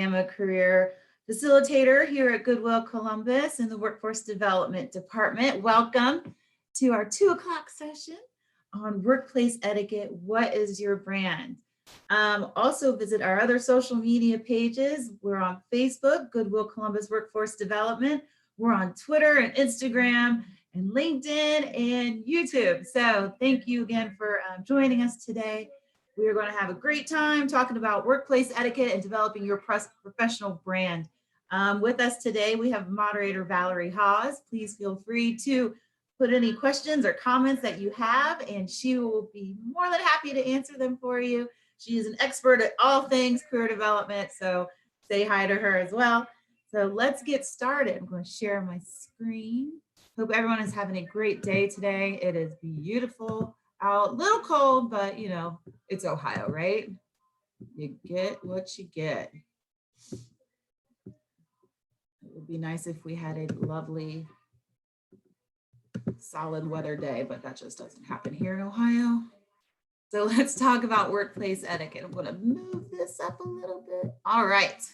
I'm a career facilitator here at Goodwill Columbus in the Workforce Development Department. Welcome to our 2 o'clock session on workplace etiquette. What is your brand? Also visit our other social media pages. We're on Facebook, Goodwill Columbus Workforce Development. We're on Twitter and Instagram and LinkedIn and YouTube. So thank you again for joining us today. We are going to have a great time talking about workplace etiquette and developing your professional brand. With us today, we have moderator Valerie Hawes. Please feel free to put any questions or comments that you have, and she will be more than happy to answer them for you. She is an expert at all things career development, so say hi to her as well. So let's get started. I'm going to share my screen. Hope everyone is having a great day today. It is beautiful out, a little cold, but you know, it's Ohio, right? You get what you get. It would be nice if we had a lovely, solid weather day, but that just doesn't happen here in Ohio. So let's talk about workplace etiquette. I'm going to move this up a little bit. All right.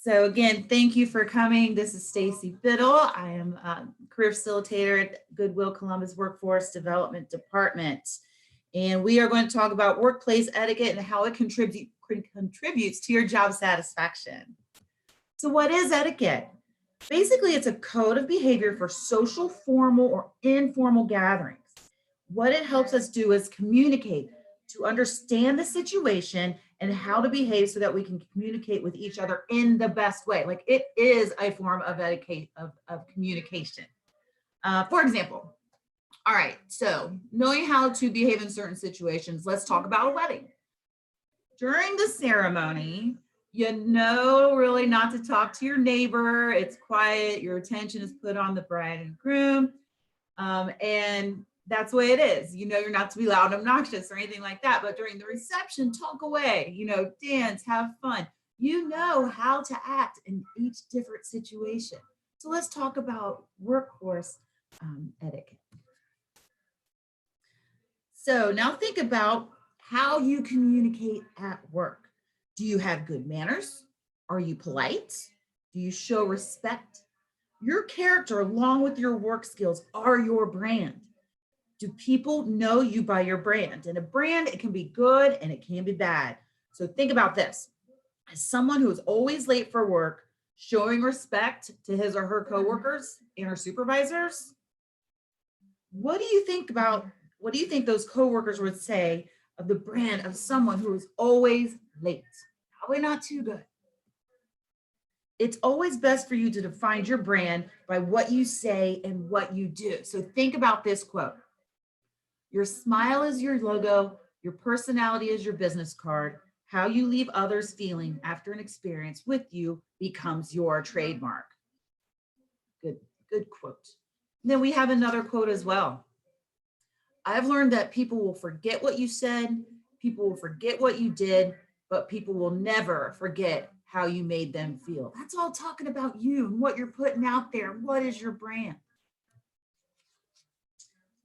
So again, thank you for coming. This is Stacy Biddle. I am a career facilitator at Goodwill Columbus Workforce Development Department. And we are going to talk about workplace etiquette and how it contributes to your job satisfaction. So what is etiquette? Basically, it's a code of behavior for social, formal, or informal gatherings. What it helps us do is communicate to understand the situation and how to behave so that we can communicate with each other in the best way. Like it is a form of etiquette of communication. For example, all right, so knowing how to behave in certain situations, let's talk about a wedding. During the ceremony, you know really not to talk to your neighbor. It's quiet, your attention is put on the bride and groom. And that's the way it is. You know, you're not to be loud and obnoxious or anything like that. But during the reception, talk away, you know, dance, have fun. You know how to act in each different situation. So let's talk about workforce etiquette. So now think about how you communicate at work. Do you have good manners? Are you polite? Do you show respect? Your character, along with your work skills, are your brand. Do people know you by your brand? And a brand, it can be good and it can be bad. So think about this. As someone who is always late for work, showing respect to his or her coworkers and her supervisors, what do you think those coworkers would say of the brand of someone who is always late? Probably not too good. It's always best for you to define your brand by what you say and what you do. So think about this quote. Your smile is your logo, your personality is your business card. How you leave others feeling after an experience with you becomes your trademark. Good quote. And then we have another quote as well. I've learned that people will forget what you said, people will forget what you did, but people will never forget how you made them feel. That's all talking about you and what you're putting out there. What is your brand?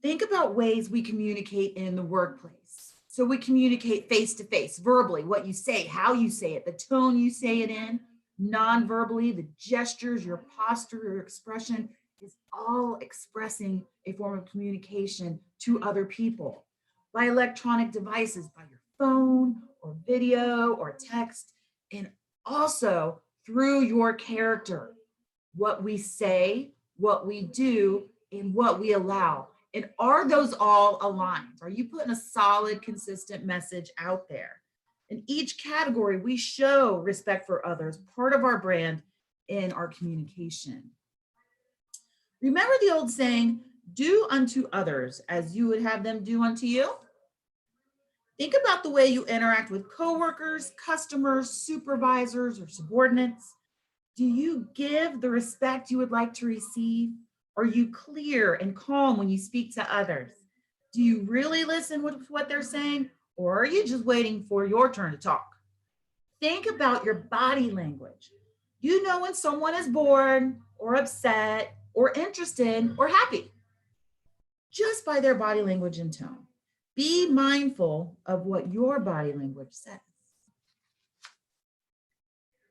Think about ways we communicate in the workplace. So we communicate face to face, verbally, what you say, how you say it, the tone you say it in, non-verbally, the gestures, your posture, your expression is all expressing a form of communication to other people by electronic devices, by your phone or video or text, and also through your character, what we say, what we do, and what we allow. And are those all aligned? Are you putting a solid, consistent message out there? In each category, we show respect for others, part of our brand in our communication. Remember the old saying, do unto others as you would have them do unto you? Think about the way you interact with coworkers, customers, supervisors, or subordinates. Do you give the respect you would like to receive? Are you clear and calm when you speak to others? Do you really listen with what they're saying, or are you just waiting for your turn to talk? Think about your body language. You know when someone is bored or upset or interested or happy, just by their body language and tone. Be mindful of what your body language says.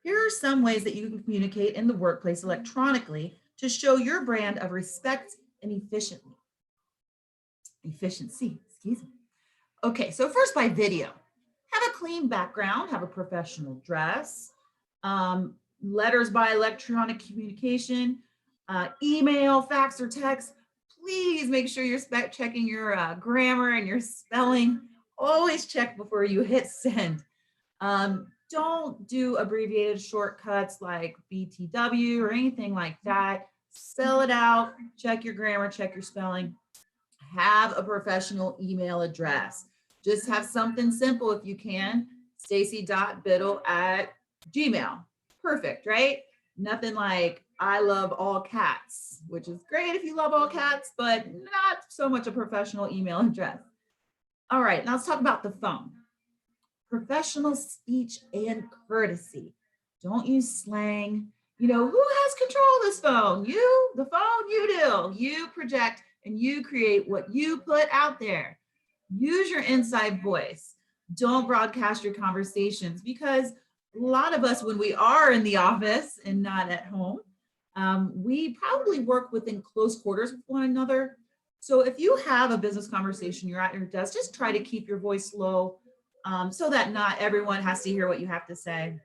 Here are some ways that you can communicate in the workplace electronically to show your brand of respect and efficiency, excuse me. Okay, so first by video. Have a clean background, have a professional dress, letters by electronic communication, email, fax, or text. Please make sure you're checking your grammar and your spelling. Always check before you hit send. Don't do abbreviated shortcuts like BTW or anything like that. Spell it out, check your grammar, check your spelling. Have a professional email address. Just have something simple if you can. Stacy.biddle@gmail. Perfect, right? Nothing like I love all cats, which is great if you love all cats, but not so much a professional email address. All right, now let's talk about the phone. Professional speech and courtesy. Don't use slang. You know, who has control of this phone? You, the phone, you do. You project and you create what you put out there. Use your inside voice. Don't broadcast your conversations because a lot of us, when we are in the office and not at home, we probably work within close quarters with one another. So if you have a business conversation, you're at your desk, just try to keep your voice low so that not everyone has to hear what you have to say.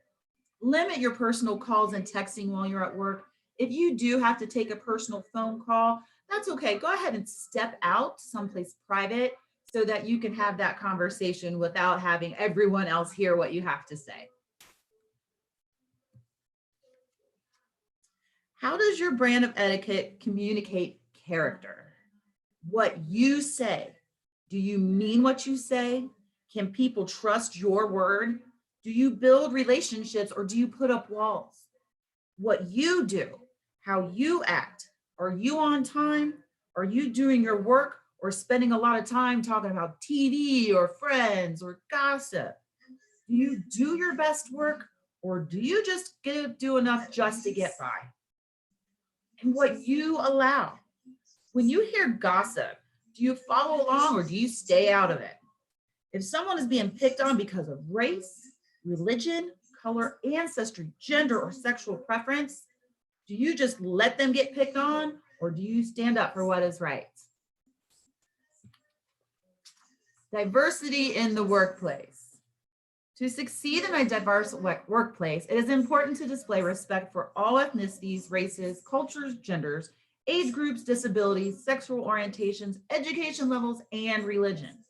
Limit your personal calls and texting while you're at work. If you do have to take a personal phone call, that's okay. Go ahead and step out someplace private so that you can have that conversation without having everyone else hear what you have to say. How does your brand of etiquette communicate character? What you say. Do you mean what you say? Can people trust your word? Do you build relationships or do you put up walls? What you do, how you act. Are you on time? Are you doing your work or spending a lot of time talking about TV or friends or gossip? Do you do your best work or do you just do enough just to get by? And what you allow. When you hear gossip, do you follow along or do you stay out of it? If someone is being picked on because of race, religion, color, ancestry, gender, or sexual preference, do you just let them get picked on or do you stand up for what is right? Diversity in the workplace. To succeed in a diverse workplace, it is important to display respect for all ethnicities, races, cultures, genders, age groups, disabilities, sexual orientations, education levels, and religions.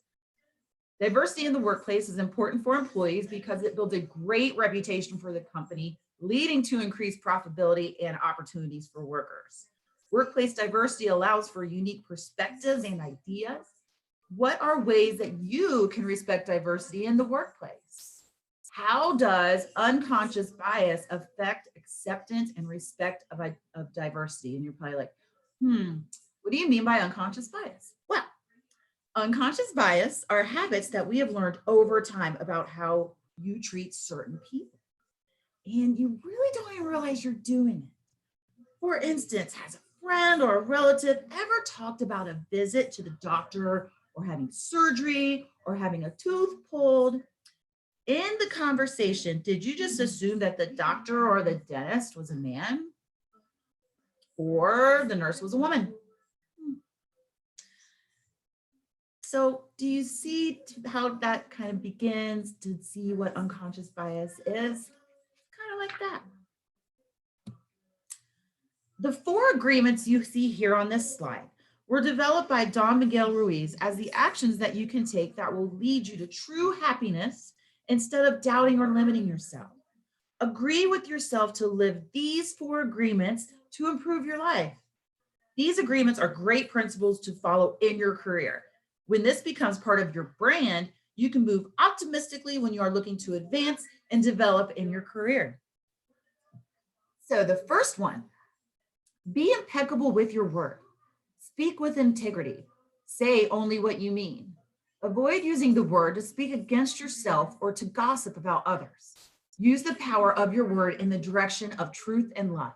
Diversity in the workplace is important for employees because it builds a great reputation for the company, leading to increased profitability and opportunities for workers. Workplace diversity allows for unique perspectives and ideas. What are ways that you can respect diversity in the workplace? How does unconscious bias affect acceptance and respect of diversity? And you're probably like, what do you mean by unconscious bias? Well, unconscious bias are habits that we have learned over time about how you treat certain people. And you really don't even realize you're doing it. For instance, has a friend or a relative ever talked about a visit to the doctor or having surgery or having a tooth pulled? In the conversation, did you just assume that the doctor or the dentist was a man or the nurse was a woman? So do you see how that kind of begins to see what unconscious bias is? Kind of like that. The 4 agreements you see here on this slide were developed by Don Miguel Ruiz as the actions that you can take that will lead you to true happiness instead of doubting or limiting yourself. Agree with yourself to live these 4 agreements to improve your life. These agreements are great principles to follow in your career. When this becomes part of your brand, you can move optimistically when you are looking to advance and develop in your career. So the first one, be impeccable with your word. Speak with integrity. Say only what you mean. Avoid using the word to speak against yourself or to gossip about others. Use the power of your word in the direction of truth and love.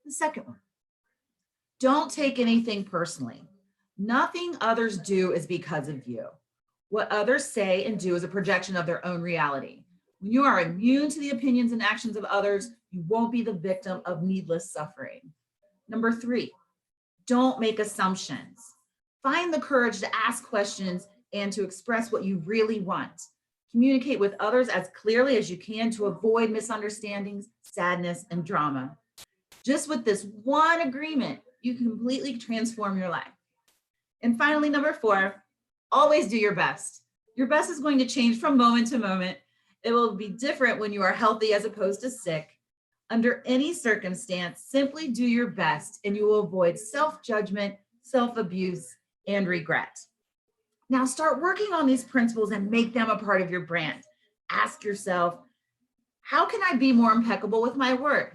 The second one, don't take anything personally. Nothing others do is because of you. What others say and do is a projection of their own reality. When you are immune to the opinions and actions of others, you won't be the victim of needless suffering. Number 3, don't make assumptions. Find the courage to ask questions and to express what you really want. Communicate with others as clearly as you can to avoid misunderstandings, sadness, and drama. Just with this one agreement, you can completely transform your life. And finally, number 4, always do your best. Your best is going to change from moment to moment. It will be different when you are healthy as opposed to sick. Under any circumstance, simply do your best and you will avoid self-judgment, self-abuse, and regret. Now start working on these principles and make them a part of your brand. Ask yourself, how can I be more impeccable with my word?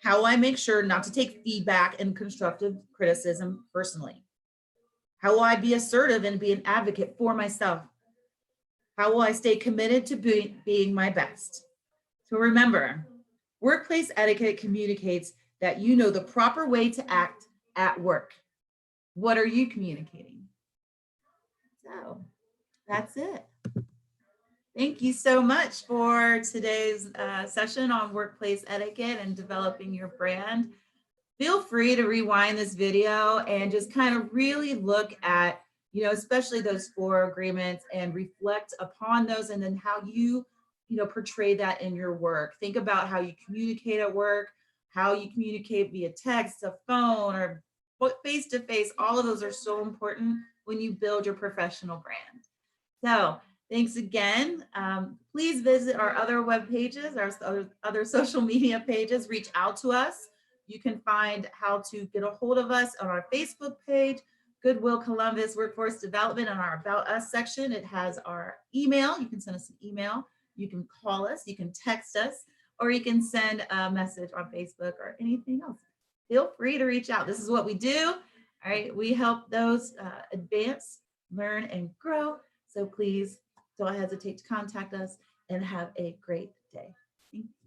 How will I make sure not to take feedback and constructive criticism personally? How will I be assertive and be an advocate for myself? How will I stay committed to being my best? So remember, workplace etiquette communicates that you know the proper way to act at work. What are you communicating? So that's it. Thank you so much for today's session on workplace etiquette and developing your brand. Feel free to rewind this video and just kind of really look at, especially those 4 agreements and reflect upon those, and then how you portray that in your work. Think about how you communicate at work, how you communicate via text, a phone, or face-to-face. All of those are so important when you build your professional brand. So thanks again. Please visit our other web pages, our other social media pages. Reach out to us. You can find how to get a hold of us on our Facebook page, Goodwill Columbus Workforce Development. On our About Us section, it has our email. You can send us an email. You can call us. You can text us, or you can send a message on Facebook or anything else. Feel free to reach out. This is what we do. All right. We help those advance, learn, and grow. So please don't hesitate to contact us, and have a great day. Thank you.